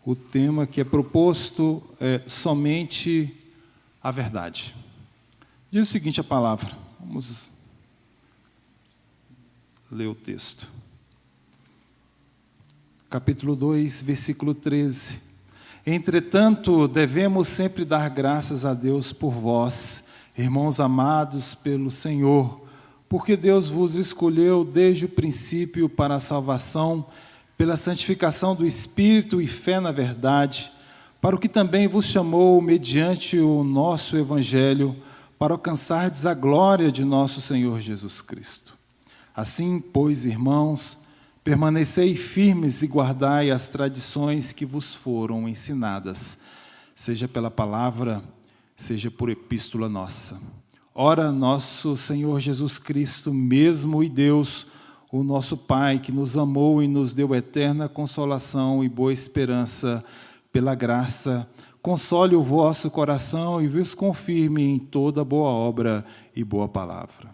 O tema que é proposto é somente a verdade. Diz o seguinte a palavra, vamos ler o texto. Capítulo 2, versículo 13. Entretanto, devemos sempre dar graças a Deus por vós, irmãos amados pelo Senhor, porque Deus vos escolheu desde o princípio para a salvação, pela santificação do Espírito e fé na verdade, para o que também vos chamou mediante o nosso Evangelho, para alcançardes a glória de nosso Senhor Jesus Cristo. Assim, pois, irmãos, permanecei firmes e guardai as tradições que vos foram ensinadas, seja pela palavra, seja por epístola nossa. Ora, nosso Senhor Jesus Cristo, mesmo e Deus, o nosso Pai, que nos amou e nos deu eterna consolação e boa esperança pela graça, console o vosso coração e vos confirme em toda boa obra e boa palavra.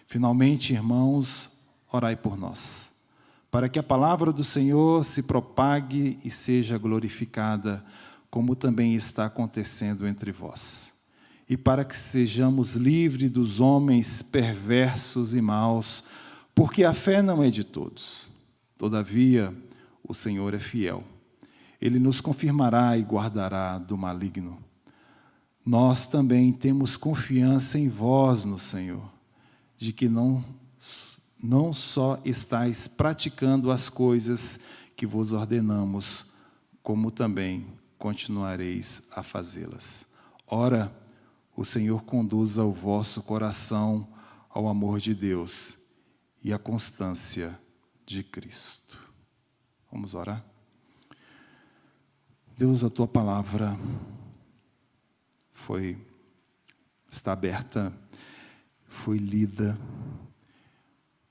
Finalmente, irmãos, orai por nós, para que a palavra do Senhor se propague e seja glorificada, como também está acontecendo entre vós. E para que sejamos livres dos homens perversos e maus, porque a fé não é de todos. Todavia, o Senhor é fiel. Ele nos confirmará e guardará do maligno. Nós também temos confiança em vós, no Senhor, de que não só estáis praticando as coisas que vos ordenamos, como também continuareis a fazê-las. Ora, o Senhor conduza o vosso coração ao amor de Deus e à constância de Cristo. Vamos orar? Deus, a Tua palavra está aberta, foi lida.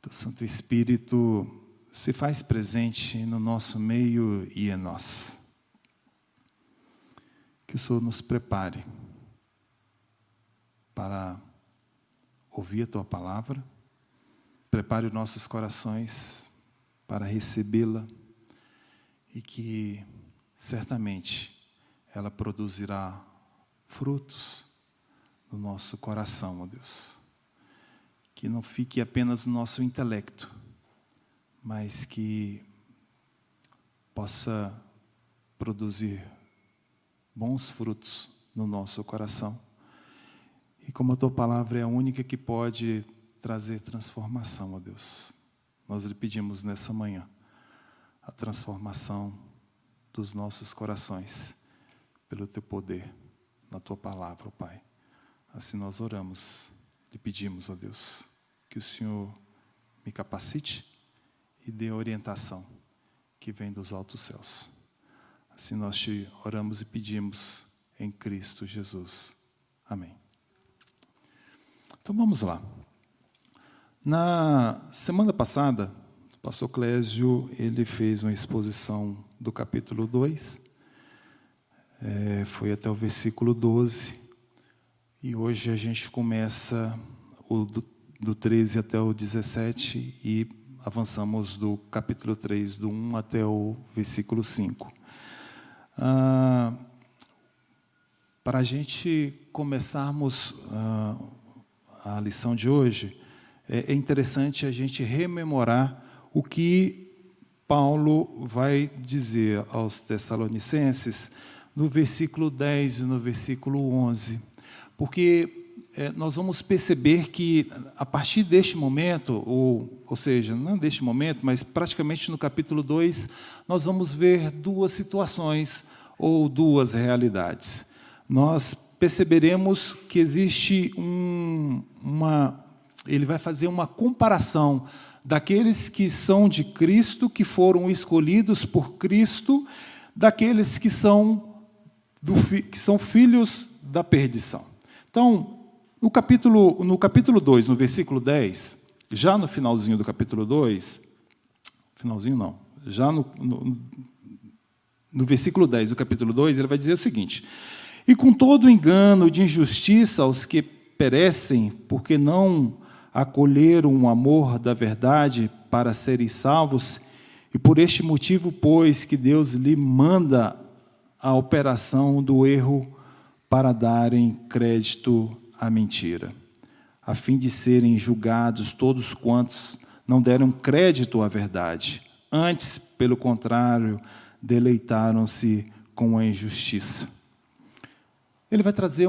O Santo Espírito se faz presente no nosso meio e em nós. Que o Senhor nos prepare para ouvir a Tua palavra, prepare os nossos corações para recebê-la e que certamente ela produzirá frutos no nosso coração, ó Deus. Que não fique apenas no nosso intelecto, mas que possa produzir bons frutos no nosso coração. E como a Tua palavra é a única que pode trazer transformação, ó Deus, nós lhe pedimos nessa manhã a transformação dos nossos corações pelo Teu poder, na Tua palavra, ó Pai. Assim nós oramos, lhe pedimos, ó Deus, que o Senhor me capacite e dê a orientação que vem dos altos céus. Assim nós te oramos e pedimos em Cristo Jesus. Amém. Então vamos lá. Na semana passada, o pastor Clésio, ele fez uma exposição do capítulo 2, foi até o versículo 12, e hoje a gente começa do 13 até o 17 e avançamos do capítulo 3, do 1 até o versículo 5. Para a gente começarmos a lição de hoje, é interessante a gente rememorar o que Paulo vai dizer aos Tessalonicenses no versículo 10 e no versículo 11. Porque nós vamos perceber que, a partir deste momento, ou seja, não deste momento, mas praticamente no capítulo 2, nós vamos ver duas situações ou duas realidades. Nós perceberemos que existe ele vai fazer uma comparação daqueles que são de Cristo, que foram escolhidos por Cristo, daqueles que são filhos da perdição. Então, no capítulo 2, no versículo 10, já no finalzinho do capítulo 2, finalzinho não, já no versículo 10 do capítulo 2, ele vai dizer o seguinte: e com todo engano de injustiça aos que perecem, porque não acolheram o amor da verdade para serem salvos, e por este motivo, pois, que Deus lhe manda a operação do erro para darem crédito à mentira, a fim de serem julgados todos quantos não deram crédito à verdade. Antes, pelo contrário, deleitaram-se com a injustiça. Ele vai trazer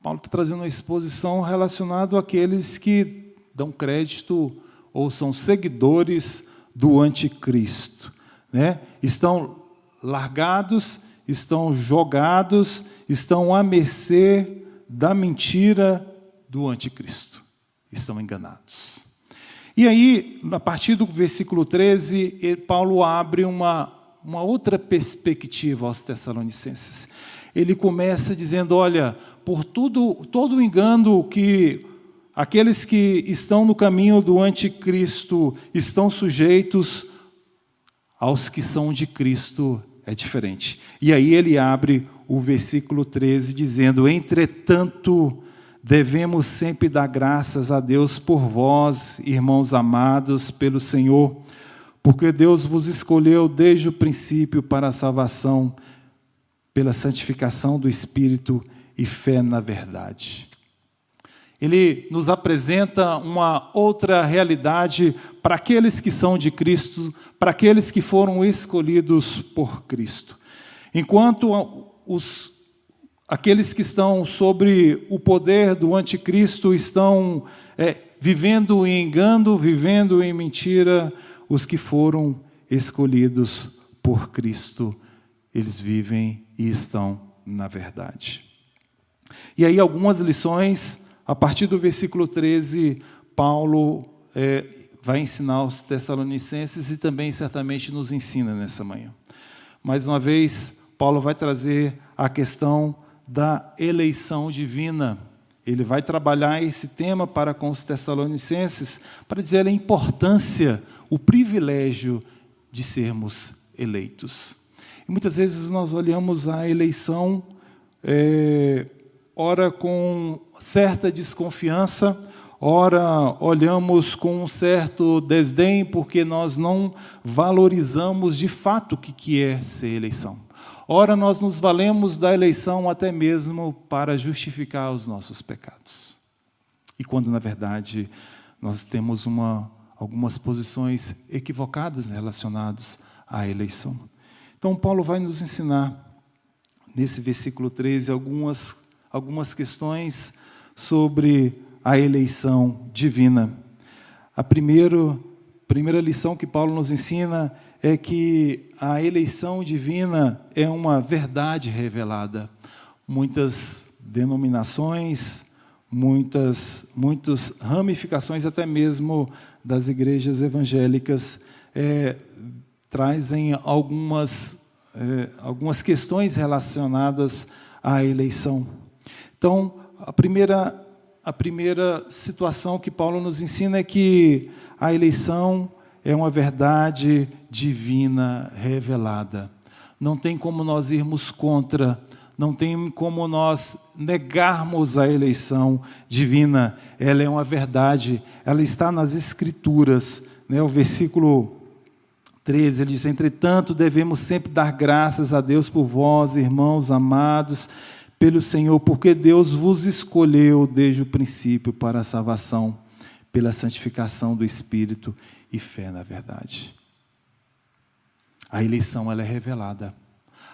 Paulo está trazendo uma exposição relacionada àqueles que dão crédito ou são seguidores do anticristo, né? Estão largados, estão jogados, estão à mercê da mentira do anticristo. Estão enganados. E aí, a partir do versículo 13, Paulo abre uma outra perspectiva aos Tessalonicenses. Ele começa dizendo, olha, por todo o engano que aqueles que estão no caminho do anticristo estão sujeitos, aos que são de Cristo é diferente. E aí ele abre o versículo 13 dizendo, entretanto, devemos sempre dar graças a Deus por vós, irmãos amados pelo Senhor, porque Deus vos escolheu desde o princípio para a salvação, pela santificação do Espírito e fé na verdade. Ele nos apresenta uma outra realidade para aqueles que são de Cristo, para aqueles que foram escolhidos por Cristo. Enquanto aqueles que estão sobre o poder do anticristo estão vivendo em engano, vivendo em mentira, os que foram escolhidos por Cristo, eles vivem e estão na verdade. E aí algumas lições, a partir do versículo 13, Paulo vai ensinar aos Tessalonicenses e também certamente nos ensina nessa manhã. Mais uma vez, Paulo vai trazer a questão da eleição divina. Ele vai trabalhar esse tema para com os Tessalonicenses, para dizer a importância, o privilégio de sermos eleitos. E muitas vezes nós olhamos a eleição, ora com certa desconfiança, ora olhamos com um certo desdém, porque nós não valorizamos de fato o que é ser eleição. Ora, nós nos valemos da eleição até mesmo para justificar os nossos pecados. E quando, na verdade, nós temos algumas posições equivocadas relacionadas à eleição. Então, Paulo vai nos ensinar, nesse versículo 13, algumas questões sobre a eleição divina. A primeira lição que Paulo nos ensina é que a eleição divina é uma verdade revelada. Muitas denominações, muitas ramificações, até mesmo das igrejas evangélicas, trazem algumas questões relacionadas à eleição. Então, a primeira situação que Paulo nos ensina é que a eleição é uma verdade divina revelada. Não tem como nós irmos contra, não tem como nós negarmos a eleição divina. Ela é uma verdade, ela está nas Escrituras, né? O versículo 13, ele diz, entretanto, devemos sempre dar graças a Deus por vós, irmãos amados, pelo Senhor, porque Deus vos escolheu desde o princípio para a salvação, pela santificação do Espírito e fé na verdade. A eleição, ela é revelada.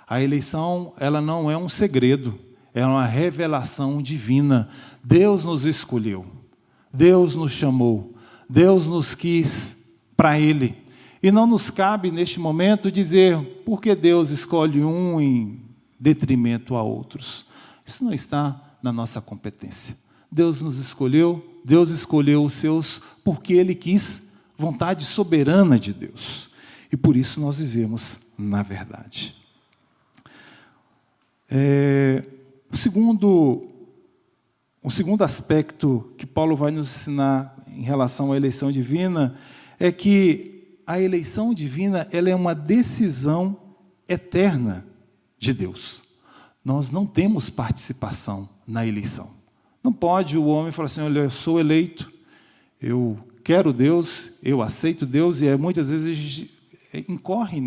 A eleição, ela não é um segredo, é uma revelação divina. Deus nos escolheu, Deus nos chamou, Deus nos quis para Ele. E não nos cabe, neste momento, dizer por que Deus escolhe um em detrimento a outros. Isso não está na nossa competência. Deus nos escolheu, Deus escolheu os seus porque Ele quis, vontade soberana de Deus. E por isso nós vivemos na verdade. O segundo aspecto que Paulo vai nos ensinar em relação à eleição divina é que a eleição divina, ela é uma decisão eterna de Deus. Nós não temos participação na eleição. Não pode o homem falar assim, olha, eu sou eleito, eu quero Deus, eu aceito Deus, e muitas vezes a gente incorre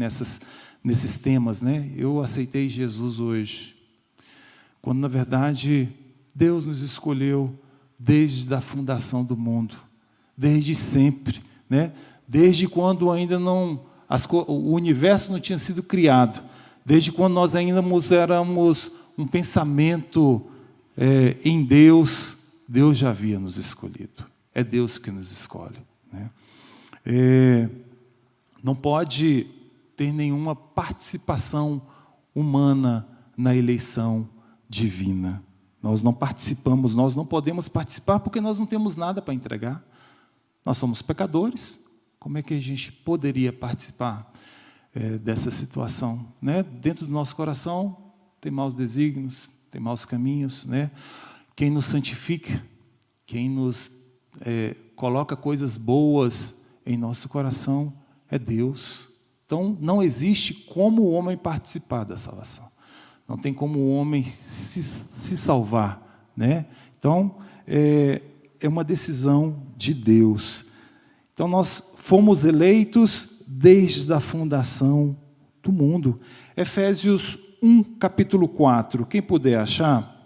nesses temas, né? Eu aceitei Jesus hoje, quando na verdade Deus nos escolheu desde a fundação do mundo, desde sempre, né? Desde quando ainda não, o universo não tinha sido criado, desde quando nós ainda éramos um pensamento em Deus, Deus já havia nos escolhido. É Deus que nos escolhe, né? Não pode ter nenhuma participação humana na eleição divina. Nós não participamos, nós não podemos participar porque nós não temos nada para entregar. Nós somos pecadores. Como é que a gente poderia participar dessa situação, né? Dentro do nosso coração tem maus desígnios, tem maus caminhos, né? Quem nos santifica, quem nos coloca coisas boas em nosso coração é Deus. Então, não existe como o homem participar da salvação. Não tem como o homem se salvar, né? Então, é uma decisão de Deus. Então, nós fomos eleitos desde a fundação do mundo. Efésios 1, capítulo 4. Quem puder achar,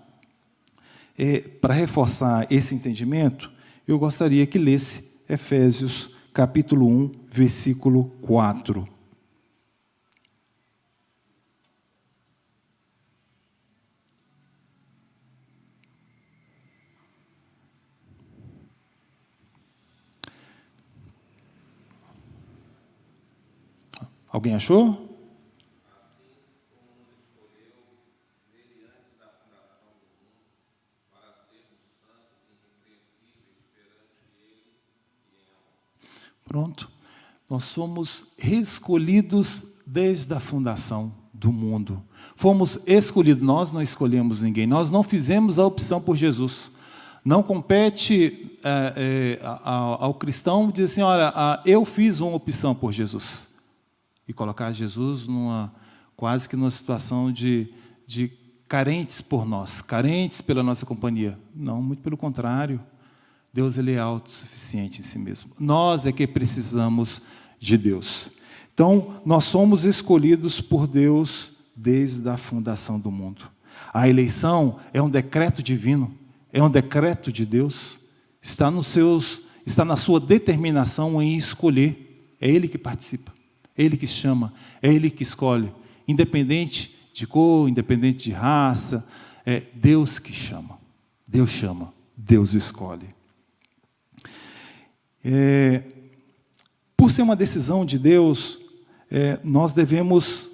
para reforçar esse entendimento, eu gostaria que lesse Efésios, capítulo 1, versículo 4. Alguém achou? Pronto. Nós somos escolhidos desde a fundação do mundo. Fomos escolhidos, nós não escolhemos ninguém, nós não fizemos a opção por Jesus. Não compete ao cristão dizer assim, olha, eu fiz uma opção por Jesus. E colocar Jesus quase que numa situação de carentes por nós, carentes pela nossa companhia. Não, muito pelo contrário. Deus, ele é autossuficiente em si mesmo. Nós é que precisamos de Deus. Então, nós somos escolhidos por Deus desde a fundação do mundo. A eleição é um decreto divino, é um decreto de Deus. Está na sua determinação em escolher. É Ele que participa, é Ele que chama, é Ele que escolhe. Independente de cor, independente de raça, é Deus que chama. Deus chama, Deus escolhe. Por ser uma decisão de Deus, nós devemos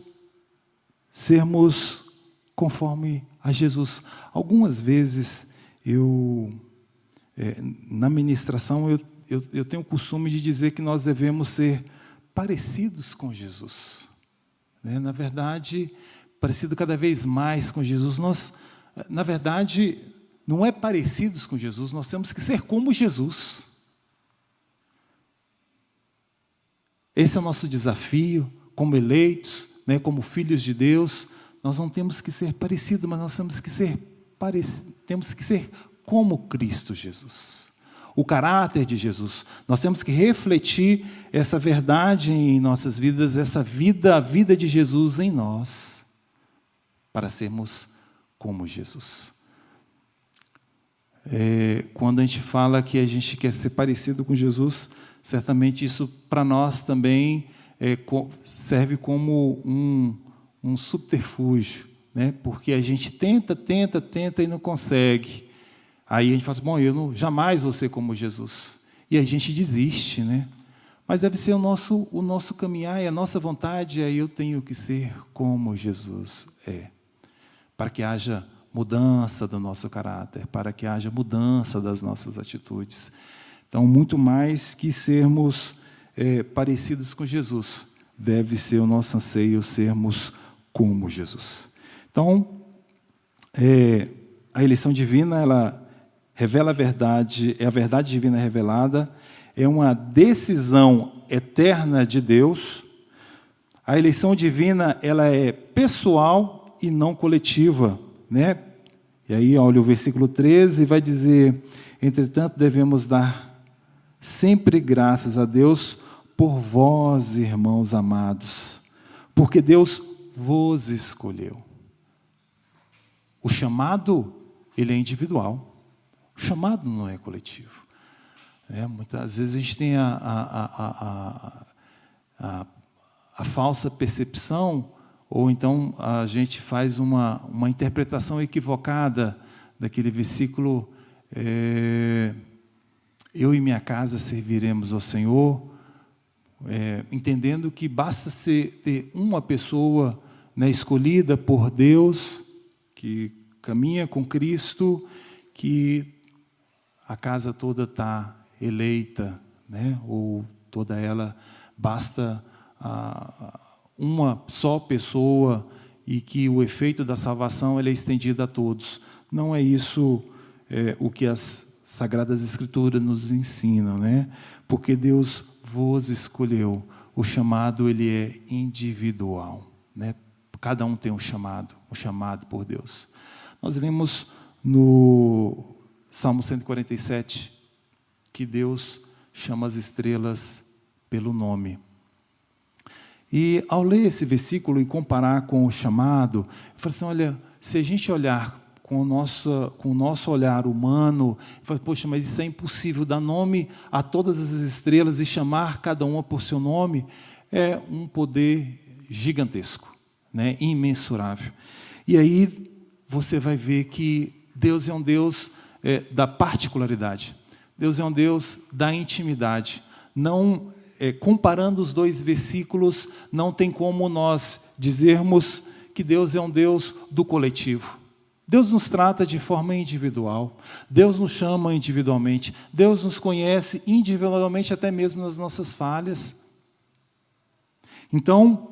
sermos conforme a Jesus. Algumas vezes, na ministração, eu tenho o costume de dizer que nós devemos ser parecidos com Jesus. Na verdade, parecido cada vez mais com Jesus. Nós, na verdade, não é parecidos com Jesus, nós temos que ser como Jesus. Esse é o nosso desafio, como eleitos, né, como filhos de Deus. Nós não temos que ser parecidos, mas nós temos que ser como Cristo Jesus. O caráter de Jesus. Nós temos que refletir essa verdade em nossas vidas, a vida de Jesus em nós, para sermos como Jesus. Quando a gente fala que a gente quer ser parecido com Jesus, certamente isso para nós também serve como um subterfúgio, né? Porque a gente tenta e não consegue. Aí a gente fala, bom, eu jamais vou ser como Jesus. E a gente desiste, né? Mas deve ser o nosso caminhar e a nossa vontade, aí eu tenho que ser como Jesus é. Para que haja mudança do nosso caráter, para que haja mudança das nossas atitudes. Então, muito mais que sermos parecidos com Jesus, deve ser o nosso anseio sermos como Jesus. Então, a eleição divina, ela revela a verdade, é a verdade divina revelada, é uma decisão eterna de Deus. A eleição divina, ela é pessoal e não coletiva, né? E aí, olha o versículo 13, vai dizer, entretanto, devemos dar sempre graças a Deus por vós, irmãos amados, Porque Deus vos escolheu. O chamado, ele é individual. O chamado não é coletivo. Muitas vezes a gente tem a falsa percepção, ou então a gente faz uma interpretação equivocada daquele versículo, eu e minha casa serviremos ao Senhor, entendendo que basta ter uma pessoa, né, escolhida por Deus, que caminha com Cristo, que a casa toda está eleita, né? Ou toda ela, basta uma só pessoa, e que o efeito da salvação ele é estendido a todos. Não é isso o que as Sagradas Escrituras nos ensinam, né? Porque Deus vos escolheu. O chamado ele é individual, né? Cada um tem um chamado por Deus. Nós lemos no Salmo 147 que Deus chama as estrelas pelo nome. E ao ler esse versículo e comparar com o chamado, eu falei assim, olha, se a gente olhar com o nosso olhar humano, eu falei, poxa, mas isso é impossível, dar nome a todas as estrelas e chamar cada uma por seu nome, é um poder gigantesco, né? Imensurável. E aí você vai ver que Deus é um Deus da particularidade. Deus é um Deus da intimidade. Não, comparando os dois versículos, não tem como nós dizermos que Deus é um Deus do coletivo. Deus nos trata de forma individual. Deus nos chama individualmente. Deus nos conhece individualmente, até mesmo nas nossas falhas. Então,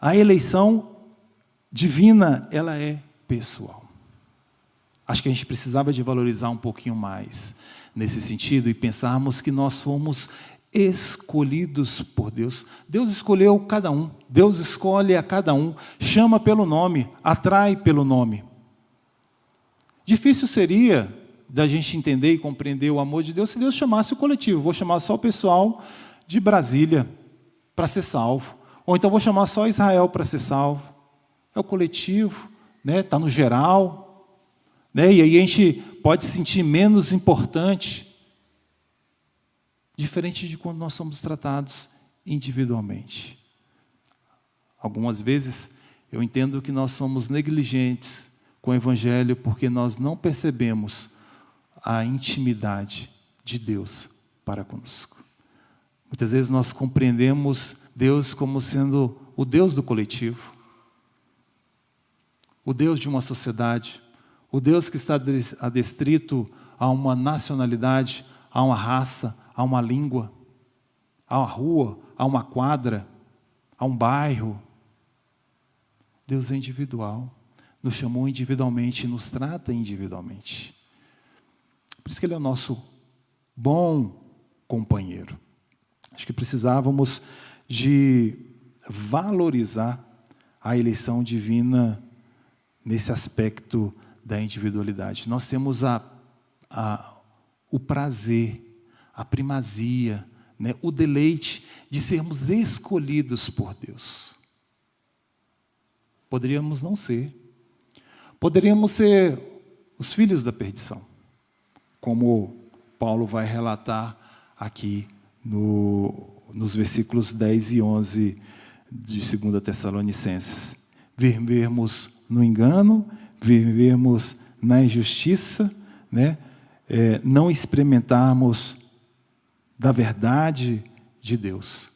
a eleição divina, ela é pessoal. Acho que a gente precisava de valorizar um pouquinho mais nesse sentido e pensarmos que nós fomos escolhidos por Deus. Deus escolheu cada um. Deus escolhe a cada um, chama pelo nome, atrai pelo nome. Difícil seria da gente entender e compreender o amor de Deus se Deus chamasse o coletivo. Vou chamar só o pessoal de Brasília para ser salvo. Ou então vou chamar só Israel para ser salvo. É o coletivo, né? Está no geral, né? E aí a gente pode se sentir menos importante, diferente de quando nós somos tratados individualmente. Algumas vezes eu entendo que nós somos negligentes com o Evangelho porque nós não percebemos a intimidade de Deus para conosco. Muitas vezes nós compreendemos Deus como sendo o Deus do coletivo, o Deus de uma sociedade, o Deus que está adestrito a uma nacionalidade, a uma raça, a uma língua, a uma rua, a uma quadra, a um bairro. Deus é individual, nos chamou individualmente, nos trata individualmente. Por isso que Ele é o nosso bom companheiro. Acho que precisávamos de valorizar a eleição divina nesse aspecto da individualidade. Nós temos o prazer, a primazia, né, o deleite de sermos escolhidos por Deus. Poderíamos não ser. Poderíamos ser os filhos da perdição, como Paulo vai relatar aqui nos versículos 10 e 11 de 2 Tessalonicenses. Vivermos no engano, vivermos na injustiça, né? Não experimentarmos da verdade de Deus.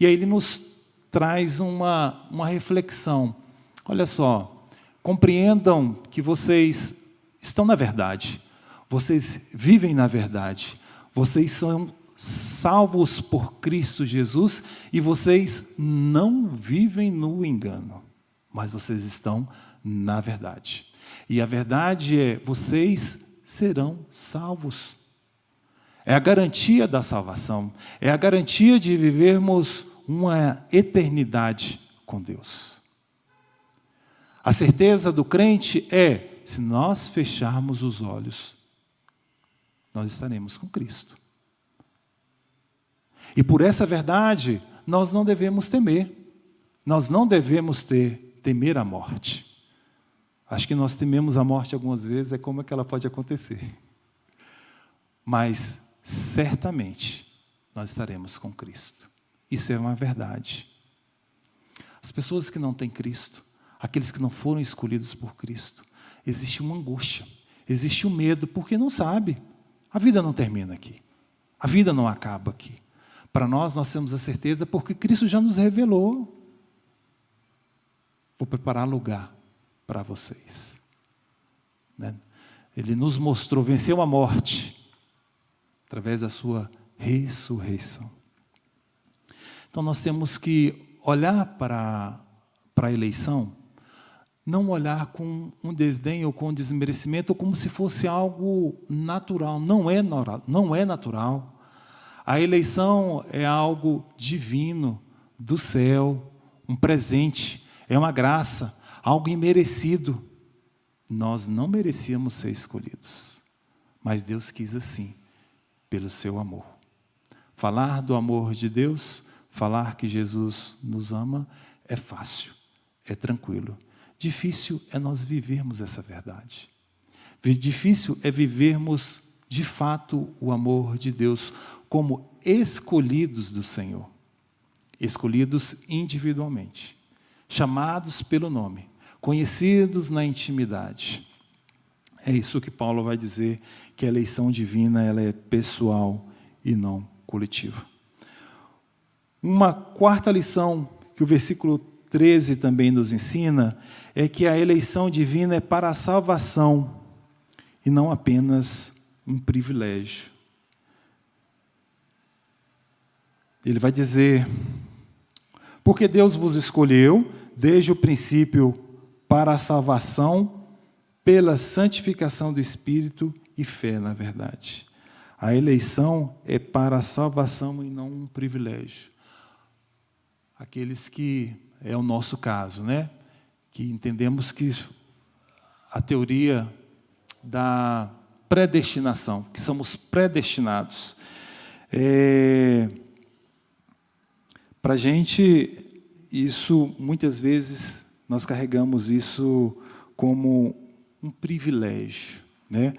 E aí ele nos traz uma reflexão. Olha só, compreendam que vocês estão na verdade, vocês vivem na verdade, vocês são salvos por Cristo Jesus e vocês não vivem no engano, mas vocês estão na verdade. E a verdade é, vocês serão salvos. É a garantia da salvação, é a garantia de vivermos uma eternidade com Deus. A certeza do crente é, se nós fecharmos os olhos, nós estaremos com Cristo. E por essa verdade, nós não devemos temer. Nós não devemos temer a morte. Acho que nós tememos a morte algumas vezes, é como é que ela pode acontecer. Mas, certamente, nós estaremos com Cristo. Isso é uma verdade. As pessoas que não têm Cristo, aqueles que não foram escolhidos por Cristo, existe uma angústia, existe um medo, porque não sabe. A vida não termina aqui. A vida não acaba aqui. Para nós temos a certeza porque Cristo já nos revelou. Vou preparar lugar para vocês. Né? Ele nos mostrou, venceu a morte, através da sua ressurreição. Então nós temos que olhar para a eleição, não olhar com um desdém ou com um desmerecimento, ou como se fosse algo natural. Não é natural. A eleição é algo divino, do céu, um presente, é uma graça, algo imerecido. Nós não merecíamos ser escolhidos, mas Deus quis assim, pelo seu amor. Falar do amor de Deus, falar que Jesus nos ama, é fácil, é tranquilo. Difícil é nós vivermos essa verdade. Difícil é vivermos, de fato, o amor de Deus como escolhidos do Senhor. Escolhidos individualmente, chamados pelo nome, conhecidos na intimidade. É isso que Paulo vai dizer, que a eleição divina ela é pessoal e não coletiva. Uma quarta lição que o versículo 13 também nos ensina é que a eleição divina é para a salvação e não apenas um privilégio. Ele vai dizer: porque Deus vos escolheu desde o princípio para a salvação, pela santificação do Espírito e fé na verdade. A eleição é para a salvação e não um privilégio. Aqueles que, é o nosso caso, né? Que entendemos que a teoria da predestinação, que somos predestinados. Para a gente, isso, muitas vezes, nós carregamos isso como um privilégio, né?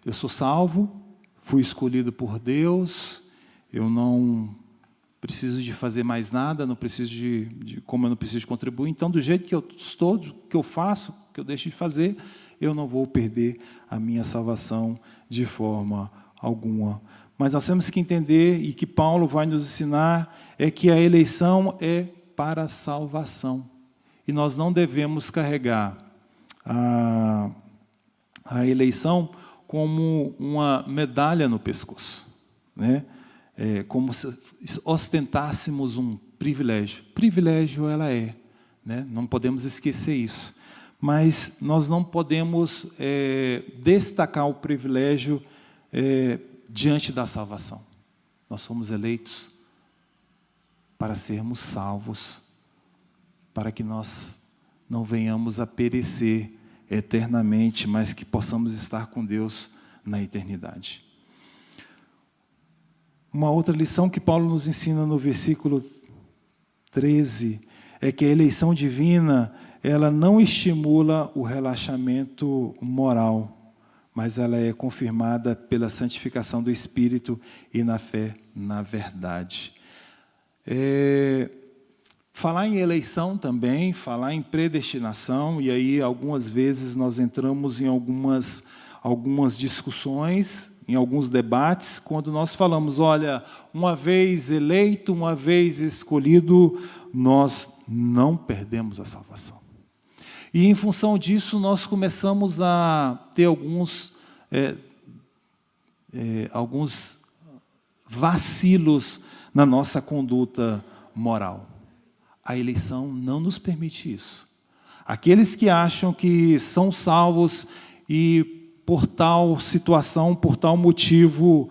Eu sou salvo, fui escolhido por Deus, eu não preciso de fazer mais nada, não preciso como eu não preciso de contribuir, então, do jeito que eu estou, que eu faço, que eu deixo de fazer, eu não vou perder a minha salvação de forma alguma. Mas nós temos que entender, e que Paulo vai nos ensinar, é que a eleição é para a salvação. E nós não devemos carregar a eleição como uma medalha no pescoço, né? Como se ostentássemos um privilégio. Privilégio ela é, né? Não podemos esquecer isso. Mas nós não podemos destacar o privilégio diante da salvação. Nós somos eleitos para sermos salvos, para que nós não venhamos a perecer eternamente, mas que possamos estar com Deus na eternidade. Uma outra lição que Paulo nos ensina no versículo 13 é que a eleição divina, ela não estimula o relaxamento moral, mas ela é confirmada pela santificação do Espírito e na fé, na verdade. Falar em eleição também, falar em predestinação, e aí algumas vezes nós entramos em algumas discussões, em alguns debates, quando nós falamos, olha, uma vez eleito, uma vez escolhido, nós não perdemos a salvação. E em função disso, nós começamos a ter alguns vacilos na nossa conduta moral. A eleição não nos permite isso. Aqueles que acham que são salvos e por tal situação, por tal motivo,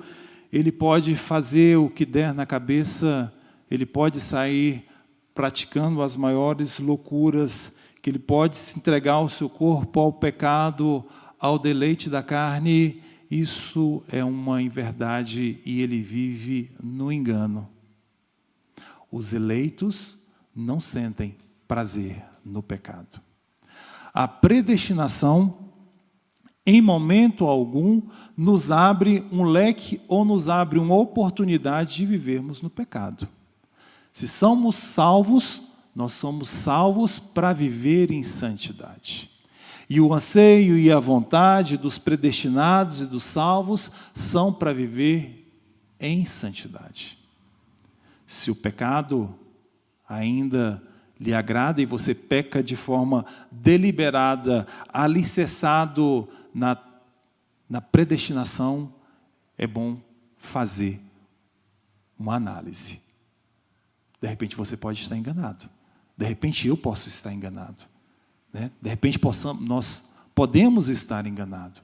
ele pode fazer o que der na cabeça, ele pode sair praticando as maiores loucuras, que ele pode se entregar o seu corpo ao pecado, ao deleite da carne. Isso é uma inverdade e ele vive no engano. os eleitos não sentem prazer no pecado. A predestinação, em momento algum, nos abre um leque ou nos abre uma oportunidade de vivermos no pecado. Se somos salvos, nós somos salvos para viver em santidade. E o anseio e a vontade dos predestinados e dos salvos são para viver em santidade. Se o pecado ainda lhe agrada e você peca de forma deliberada, alicerçado na predestinação, é bom fazer uma análise. De repente você pode estar enganado. De repente eu posso estar enganado. Né? De repente nós podemos estar enganados.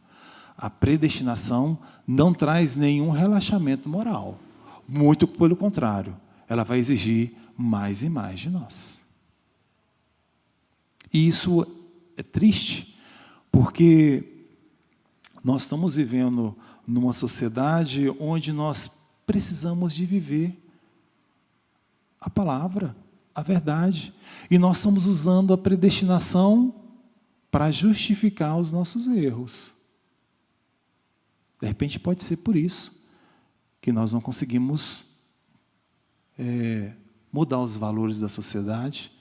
A predestinação não traz nenhum relaxamento moral. Muito pelo contrário, ela vai exigir mais e mais de nós. E isso é triste, porque nós estamos vivendo numa sociedade onde nós precisamos de viver a palavra, a verdade. E nós estamos usando a predestinação para justificar os nossos erros. De repente pode ser por isso que nós não conseguimos mudar os valores da sociedade,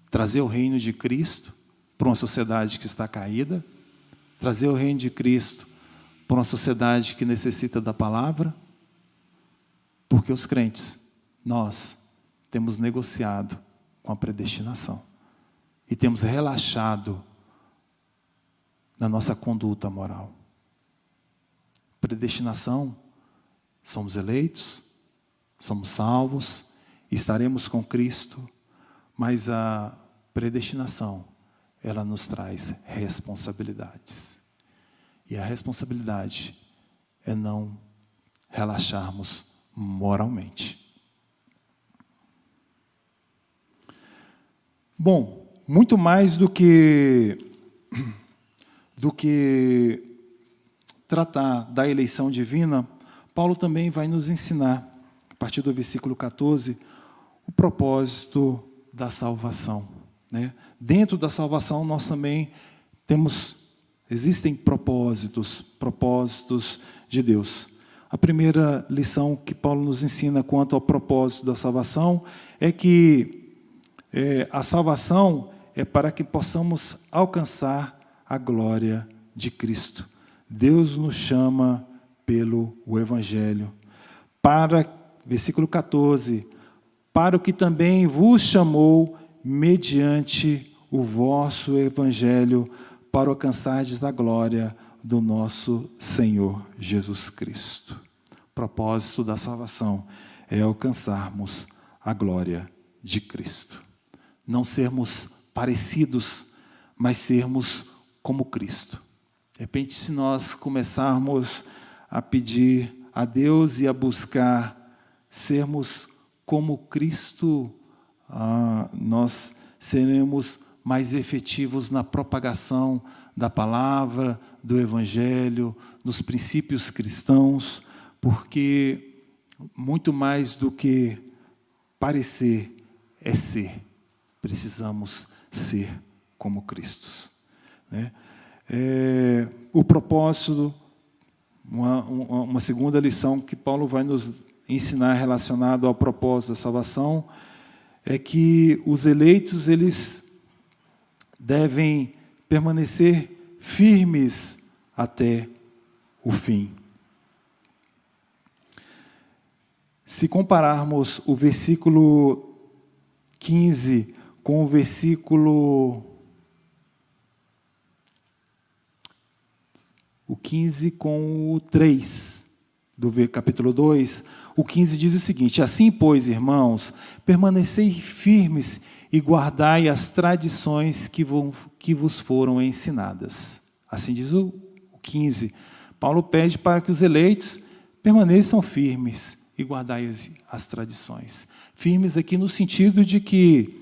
trazer o reino de Cristo para uma sociedade que está caída, trazer o reino de Cristo para uma sociedade que necessita da palavra, porque os crentes, nós temos negociado com a predestinação e temos relaxado na nossa conduta moral. Predestinação, somos eleitos, somos salvos, estaremos com Cristo, mas a predestinação, ela nos traz responsabilidades. E a responsabilidade é não relaxarmos moralmente. Bom, muito mais do que tratar da eleição divina, Paulo também vai nos ensinar, a partir do versículo 14, o propósito da salvação. Né? Dentro da salvação nós também existem propósitos de Deus. A primeira lição que Paulo nos ensina quanto ao propósito da salvação é que a salvação é para que possamos alcançar a glória de Cristo. Deus nos chama pelo Evangelho. Versículo 14, para o que também vos chamou mediante o vosso Evangelho, para alcançardes a glória do nosso Senhor Jesus Cristo. O propósito da salvação é alcançarmos a glória de Cristo. Não sermos parecidos, mas sermos como Cristo. De repente, se nós começarmos a pedir a Deus e a buscar sermos como Cristo, nós seremos mais efetivos na propagação da palavra, do Evangelho, nos princípios cristãos, porque muito mais do que parecer é ser. Precisamos ser como Cristo. Né? O propósito, uma segunda lição que Paulo vai nos ensinar relacionado ao propósito da salvação, é que os eleitos, eles devem permanecer firmes até o fim. Se compararmos o versículo 15 com o versículo... O 15 com o 3 do capítulo 2, o 15 diz o seguinte: assim, pois, irmãos, permanecei firmes e guardai as tradições que vos foram ensinadas. Assim diz o 15. Paulo pede para que os eleitos permaneçam firmes e guardai as tradições. Firmes aqui no sentido de que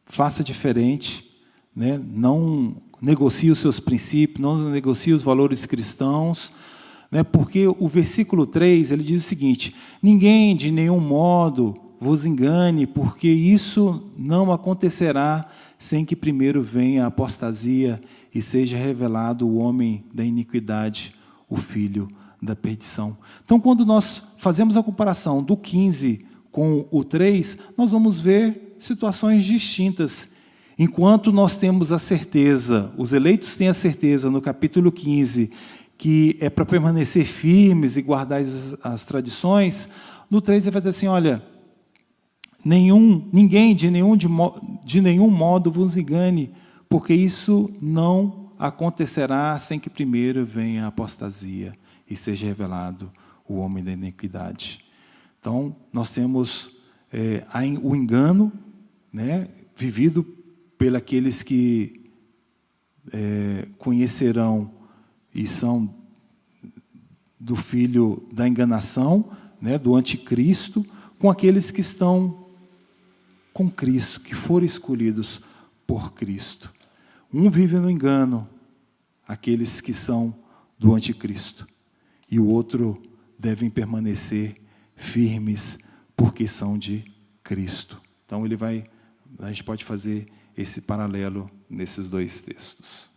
faça diferente, não negocie os seus princípios, não negocie os valores cristãos, né? Porque o versículo 3, ele diz o seguinte: ninguém de nenhum modo vos engane, porque isso não acontecerá sem que primeiro venha a apostasia e seja revelado o homem da iniquidade, o filho da perdição. Então, quando nós fazemos a comparação do 15 com o 3, nós vamos ver situações distintas. Enquanto nós temos a certeza, os eleitos têm a certeza no capítulo 15, que é para permanecer firmes e guardar as tradições, no 3 ele vai dizer assim: olha, ninguém de nenhum modo vos engane, porque isso não acontecerá sem que primeiro venha a apostasia e seja revelado o homem da iniquidade. Então, nós temos o engano, né, vivido pelos aqueles que conhecerão e são do filho da enganação, né, do anticristo, com aqueles que estão com Cristo, que foram escolhidos por Cristo. Um vive no engano, aqueles que são do anticristo, e o outro devem permanecer firmes, porque são de Cristo. Então a gente pode fazer esse paralelo nesses dois textos.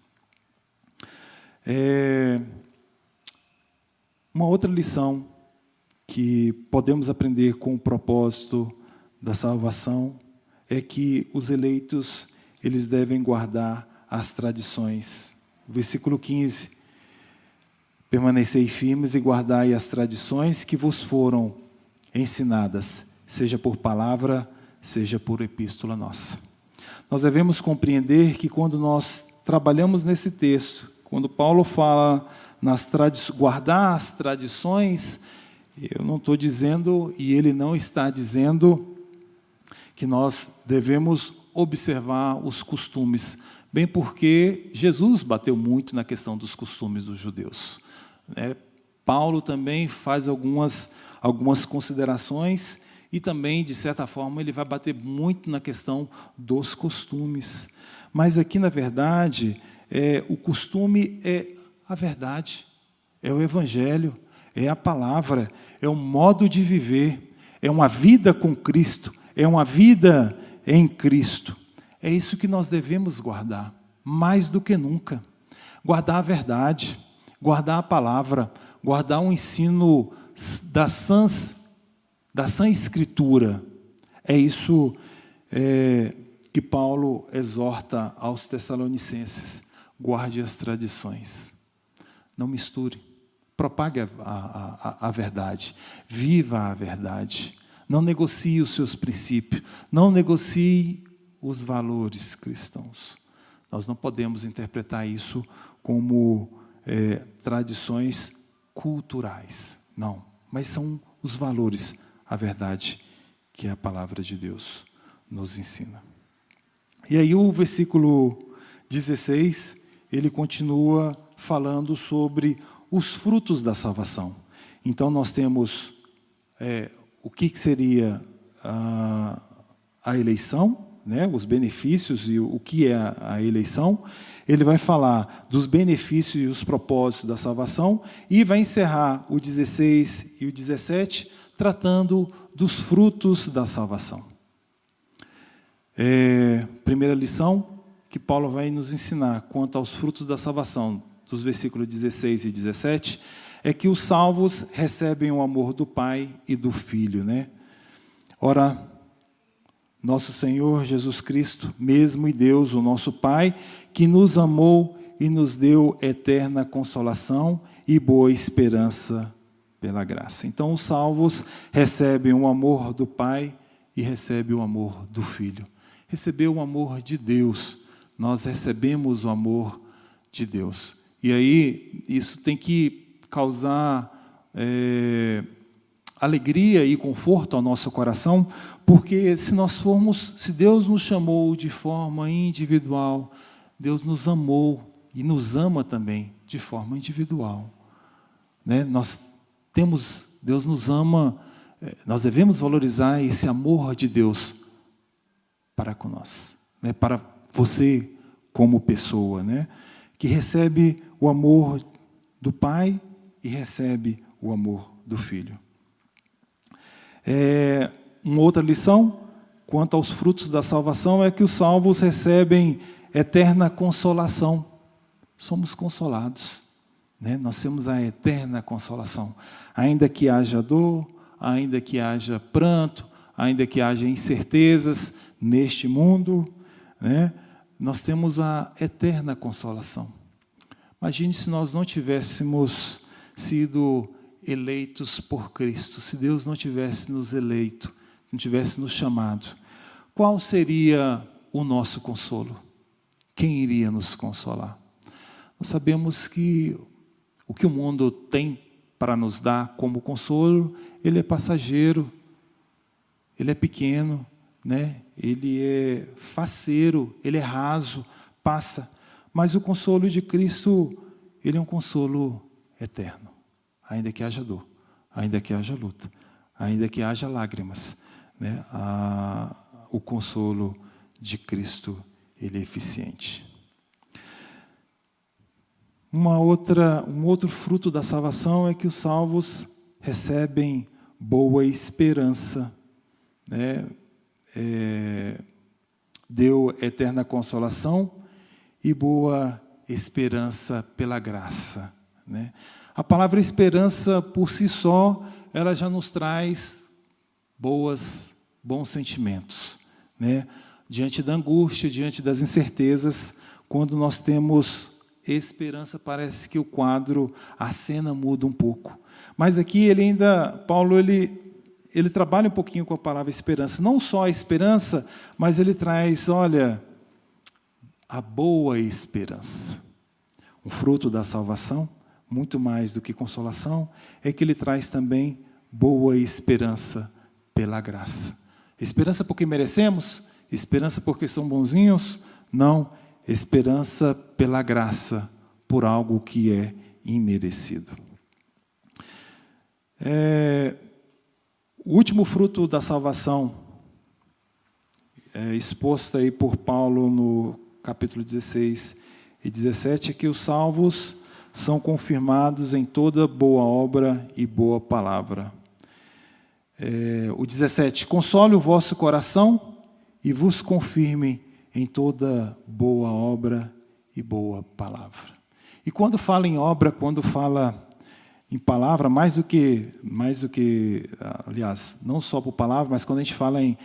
Uma outra lição que podemos aprender com o propósito da salvação é que os eleitos, eles devem guardar as tradições. Versículo 15: permanecei firmes e guardai as tradições que vos foram ensinadas, seja por palavra, seja por epístola nossa. Nós devemos compreender que quando nós trabalhamos nesse texto, quando Paulo fala guardar as tradições, eu não estou dizendo, e ele não está dizendo, que nós devemos observar os costumes, bem porque Jesus bateu muito na questão dos costumes dos judeus. Paulo também faz algumas considerações e também, de certa forma, ele vai bater muito na questão dos costumes. Mas aqui, na verdade, o costume é a verdade, é o Evangelho, é a palavra, é um modo de viver, é uma vida com Cristo, é uma vida em Cristo. É isso que nós devemos guardar, mais do que nunca. Guardar a verdade, guardar a palavra, guardar o ensino da sã Escritura. É isso que Paulo exorta aos Tessalonicenses: guarde as tradições. Não misture, propague a verdade, viva a verdade. Não negocie os seus princípios, não negocie os valores cristãos. Nós não podemos interpretar isso como tradições culturais, não. Mas são os valores, a verdade que a palavra de Deus nos ensina. E aí o versículo 16, ele continua falando sobre os frutos da salvação. Então nós temos o que seria a eleição, né, os benefícios e o que é a eleição. Ele vai falar dos benefícios e os propósitos da salvação e vai encerrar o 16 e o 17 tratando dos frutos da salvação. Primeira lição que Paulo vai nos ensinar quanto aos frutos da salvação, dos versículos 16 e 17, é que os salvos recebem o amor do Pai e do Filho, né? Ora, nosso Senhor Jesus Cristo, mesmo e Deus, o nosso Pai, que nos amou e nos deu eterna consolação e boa esperança pela graça. Então, os salvos recebem o amor do Pai e recebem o amor do Filho. Receber o amor de Deus, nós recebemos o amor de Deus. E aí, isso tem que causar alegria e conforto ao nosso coração, porque se Deus nos chamou de forma individual, Deus nos amou e nos ama também de forma individual, né? Deus nos ama, nós devemos valorizar esse amor de Deus para com nós, né? Para você como pessoa, né? Que recebe o amor do Pai e recebe o amor do Filho. Uma outra lição, quanto aos frutos da salvação, é que os salvos recebem eterna consolação. Somos consolados, né? Nós temos a eterna consolação. Ainda que haja dor, ainda que haja pranto, ainda que haja incertezas neste mundo, né? Nós temos a eterna consolação. Imagine se nós não tivéssemos sido eleitos por Cristo, se Deus não tivesse nos eleito, não tivesse nos chamado. Qual seria o nosso consolo? Quem iria nos consolar? Nós sabemos que o que o mundo tem para nos dar como consolo, ele é passageiro, ele é pequeno, né? Ele é faceiro, ele é raso, passa. Mas o consolo de Cristo, ele é um consolo eterno. Ainda que haja dor, ainda que haja luta, ainda que haja lágrimas, né? O consolo de Cristo, ele é eficiente. Um outro fruto da salvação é que os salvos recebem boa esperança, né? Deu eterna consolação e boa esperança pela graça, né? A palavra esperança, por si só, ela já nos traz bons sentimentos, né? Diante da angústia, diante das incertezas, quando nós temos esperança, parece que o quadro, a cena muda um pouco. Mas aqui Paulo trabalha um pouquinho com a palavra esperança. Não só a esperança, mas ele traz, olha, a boa esperança. Um fruto da salvação, muito mais do que consolação, é que ele traz também boa esperança pela graça. Esperança porque merecemos? Esperança porque somos bonzinhos? Não. Esperança pela graça, por algo que é imerecido. O último fruto da salvação, exposto aí por Paulo no capítulo 16 e 17, é que os salvos são confirmados em toda boa obra e boa palavra. O 17, console o vosso coração e vos confirme em toda boa obra e boa palavra. E quando fala em obra, quando fala em palavra, mais do que, aliás, não só por palavra, mas quando a gente fala em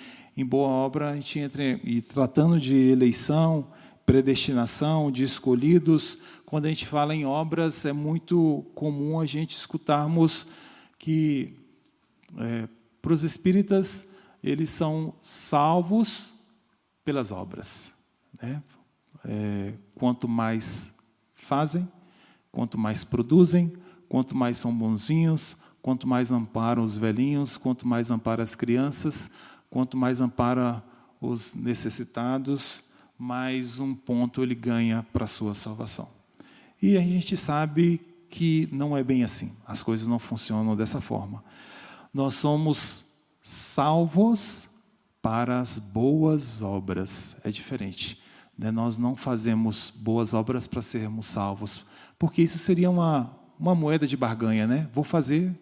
boa obra, a gente entra e tratando de eleição, predestinação, de escolhidos. Quando a gente fala em obras, é muito comum a gente escutarmos que, para os espíritas, eles são salvos pelas obras, né? Quanto mais fazem, quanto mais produzem, quanto mais são bonzinhos, quanto mais amparam os velhinhos, quanto mais amparam as crianças, quanto mais ampara os necessitados, mais um ponto ele ganha para a sua salvação. E a gente sabe que não é bem assim, as coisas não funcionam dessa forma. Nós somos salvos para as boas obras, é diferente, né? Nós não fazemos boas obras para sermos salvos, porque isso seria uma moeda de barganha, né? Vou fazer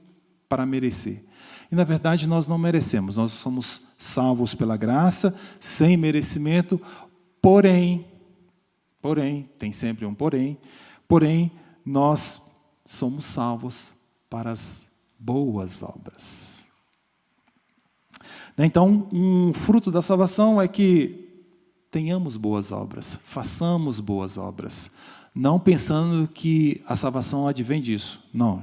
para merecer. E, na verdade, nós não merecemos, nós somos salvos pela graça, sem merecimento, porém, tem sempre um porém, nós somos salvos para as boas obras. Então, um fruto da salvação é que tenhamos boas obras, façamos boas obras, não pensando que a salvação advém disso. Não,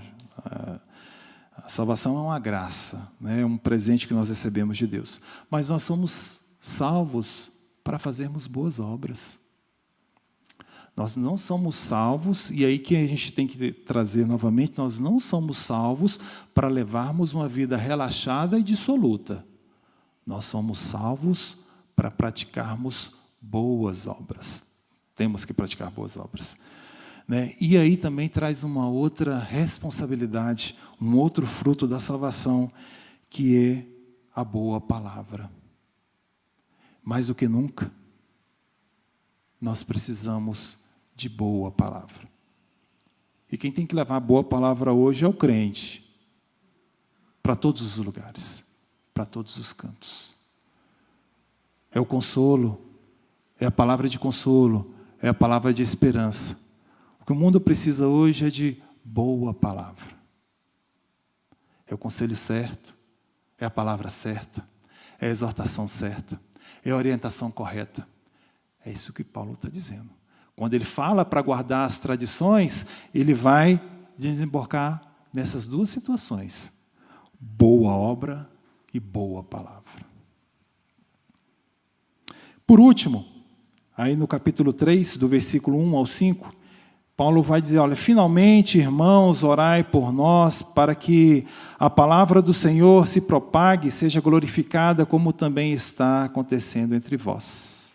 a salvação é uma graça, né? É um presente que nós recebemos de Deus. Mas nós somos salvos para fazermos boas obras. Nós não somos salvos, e aí que a gente tem que trazer novamente, nós não somos salvos para levarmos uma vida relaxada e dissoluta. Nós somos salvos para praticarmos boas obras. Temos que praticar boas obras, né? E aí também traz uma outra responsabilidade, um outro fruto da salvação, que é a boa palavra. Mais do que nunca, nós precisamos de boa palavra. E quem tem que levar a boa palavra hoje é o crente, para todos os lugares, para todos os cantos. É o consolo, é a palavra de consolo, é a palavra de esperança. O que o mundo precisa hoje é de boa palavra. É o conselho certo, é a palavra certa, é a exortação certa, é a orientação correta. É isso que Paulo está dizendo. Quando ele fala para guardar as tradições, ele vai desembocar nessas duas situações: boa obra e boa palavra. Por último, aí no capítulo 3, do versículo 1 ao 5, Paulo vai dizer, olha, finalmente, irmãos, orai por nós, para que a palavra do Senhor se propague e seja glorificada, como também está acontecendo entre vós.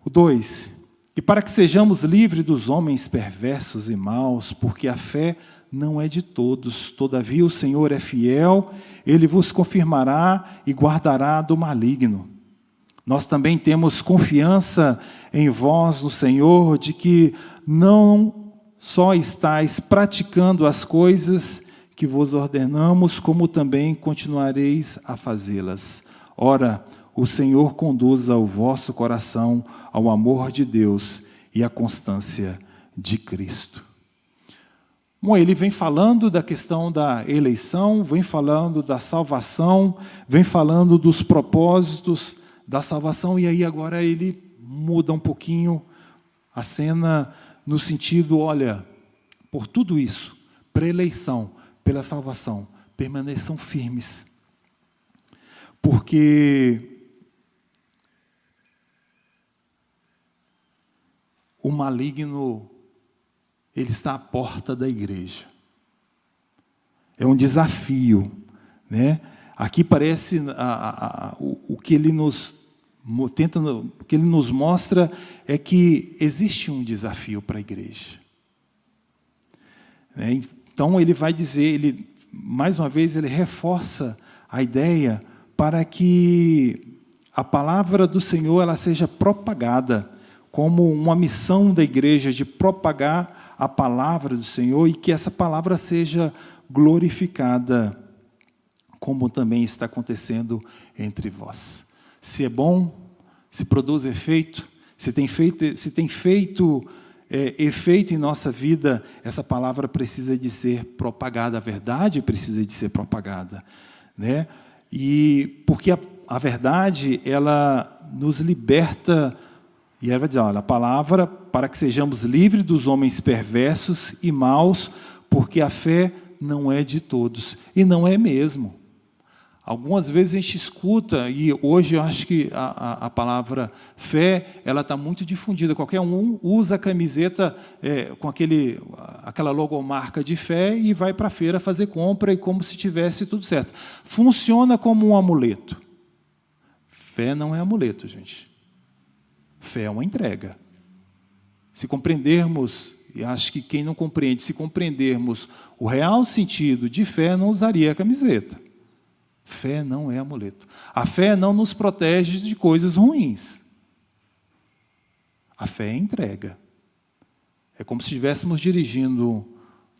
O 2, e para que sejamos livres dos homens perversos e maus, porque a fé não é de todos, todavia o Senhor é fiel, Ele vos confirmará e guardará do maligno. Nós também temos confiança em vós, no Senhor, de que não só estáis praticando as coisas que vos ordenamos, como também continuareis a fazê-las. Ora, o Senhor conduza o vosso coração ao amor de Deus e à constância de Cristo. Bom, ele vem falando da questão da eleição, vem falando da salvação, vem falando dos propósitos da salvação, e aí agora ele muda um pouquinho a cena no sentido, olha, por tudo isso, pela eleição, pela salvação, permaneçam firmes, porque o maligno, ele está à porta da igreja. É um desafio, né? Aqui parece o que ele nos o que ele nos mostra é que existe um desafio para a igreja. Então ele vai dizer, mais uma vez ele reforça a ideia para que a palavra do Senhor ela seja propagada como uma missão da igreja de propagar a palavra do Senhor e que essa palavra seja glorificada, como também está acontecendo entre vós. Se é bom, se produz efeito, se tem feito efeito em nossa vida, essa palavra precisa de ser propagada, a verdade precisa de ser propagada, né? E porque a verdade, ela nos liberta, e ela vai dizer, olha, a palavra para que sejamos livres dos homens perversos e maus, porque a fé não é de todos, e não é mesmo. Algumas vezes a gente escuta, e hoje eu acho que a palavra fé, ela está muito difundida. Qualquer um usa a camiseta com aquela logomarca de fé e vai para a feira fazer compra, e como se tivesse tudo certo. Funciona como um amuleto. Fé não é amuleto, gente. Fé é uma entrega. Se compreendermos, e acho que quem não compreende, se compreendermos o real sentido de fé, não usaria a camiseta. Fé não é amuleto. A fé não nos protege de coisas ruins. A fé é entrega. É como se estivéssemos dirigindo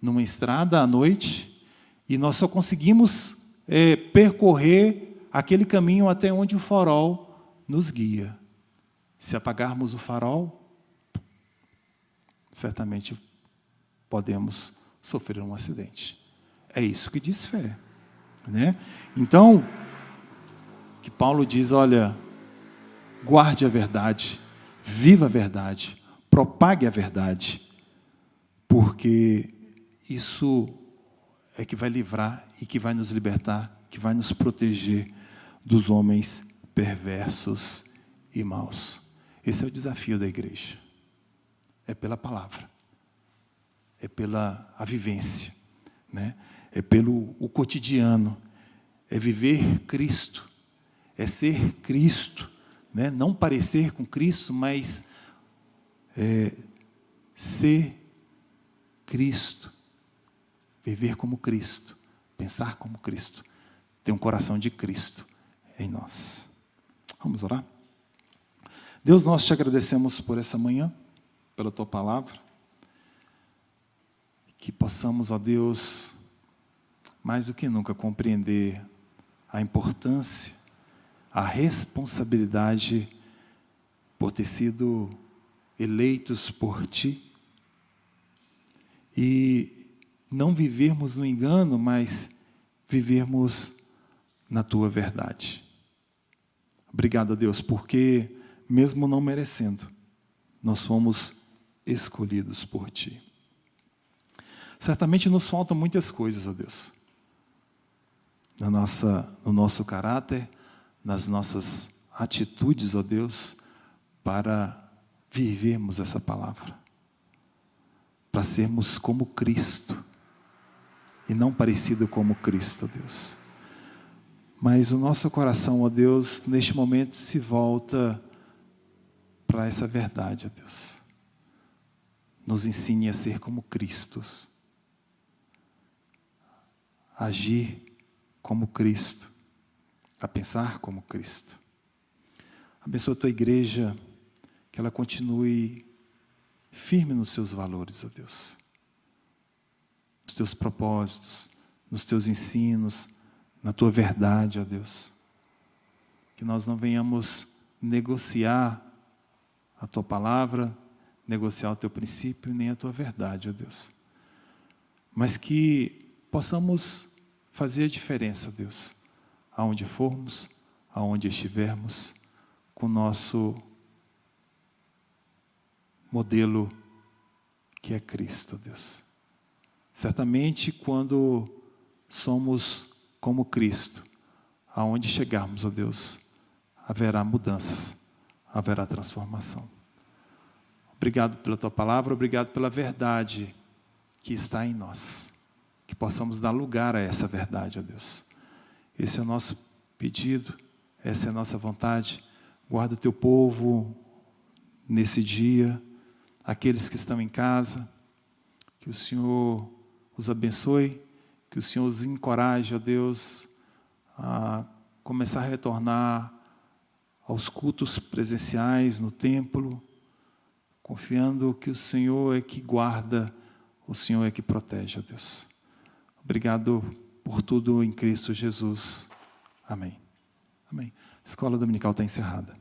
numa estrada à noite e nós só conseguimos percorrer aquele caminho até onde o farol nos guia. Se apagarmos o farol, certamente podemos sofrer um acidente. É isso que diz fé. Né? Então, que Paulo diz, olha, guarde a verdade, viva a verdade, propague a verdade, porque isso é que vai livrar e que vai nos libertar, que vai nos proteger dos homens perversos e maus. Esse é o desafio da igreja. É pela palavra, é pela a vivência, né? É pelo o cotidiano, é viver Cristo, é ser Cristo, né? Não parecer com Cristo, mas ser Cristo, viver como Cristo, pensar como Cristo, ter um coração de Cristo em nós. Vamos orar? Deus, nós te agradecemos por essa manhã, pela Tua palavra. que possamos, ó Deus, mais do que nunca compreender a importância, a responsabilidade por ter sido eleitos por Ti e não vivermos no engano, mas vivermos na Tua verdade. Obrigado, Deus, porque mesmo não merecendo, nós fomos escolhidos por Ti. Certamente nos faltam muitas coisas, ó Deus, no nosso caráter, nas nossas atitudes, ó Deus, para vivermos essa palavra, para sermos como Cristo, e não parecido como Cristo, ó Deus. Mas o nosso coração, ó Deus, neste momento se volta para essa verdade, ó Deus. Nos ensine a ser como Cristo, a agir como Cristo, a pensar como Cristo. Abençoa a Tua igreja, que ela continue firme nos seus valores, ó Deus, nos Teus propósitos, nos Teus ensinos, na Tua verdade, ó Deus. Que nós não venhamos negociar a Tua palavra, negociar o Teu princípio, nem a Tua verdade, ó Deus. Mas que possamos fazer a diferença, ó Deus, aonde formos, aonde estivermos, com o nosso modelo que é Cristo, ó Deus. Certamente quando somos como Cristo, aonde chegarmos, ó Deus, haverá mudanças, haverá transformação. Obrigado pela Tua palavra, obrigado pela verdade que está em nós, que possamos dar lugar a essa verdade, ó Deus. Esse é o nosso pedido, essa é a nossa vontade. Guarda o Teu povo nesse dia, aqueles que estão em casa, que o Senhor os abençoe, que o Senhor os encoraje, ó Deus, a começar a retornar aos cultos presenciais no templo, confiando que o Senhor é que guarda, o Senhor é que protege, ó Deus. Obrigado por tudo em Cristo Jesus. Amém. Amém. A escola dominical está encerrada.